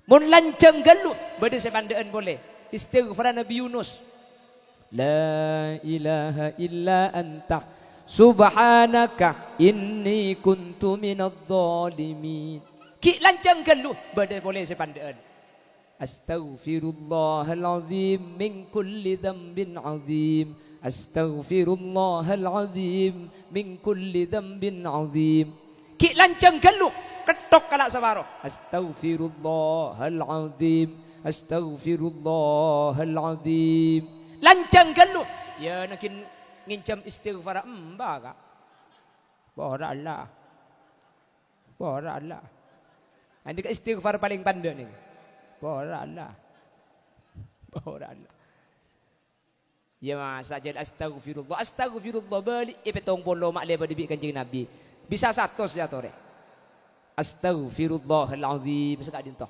Mun lancang galuh bade sebandaan boleh. Istighfar Nabi Yunus. La ilaha illa anta subhanaka inni kuntu minadh dhalimin. Ki lancang galuh bade boleh sebandaan. Astaghfirullahal azim min kulli dhanbin azim. Astaghfirullahal azim min kulli dhanbin azim. Ki lancang galuh ketok kalak sabaro. Astaghfirullahal azim. Astaghfirullahal azim. Lancang galuh. Ya nakin ngincam istighfar mbak kak. Bora Allah. Bora Allah. Nanti ke istighfar paling pandai nih. Bora Allah. Bora Allah. Ya masa jadi astaghfirullah. Astaghfirullah balik. Petong polo mak lebar dibikin kanjeng Nabi. Bisa 100 ya tore. Astaghfirullahal azim. Sekak dintoh.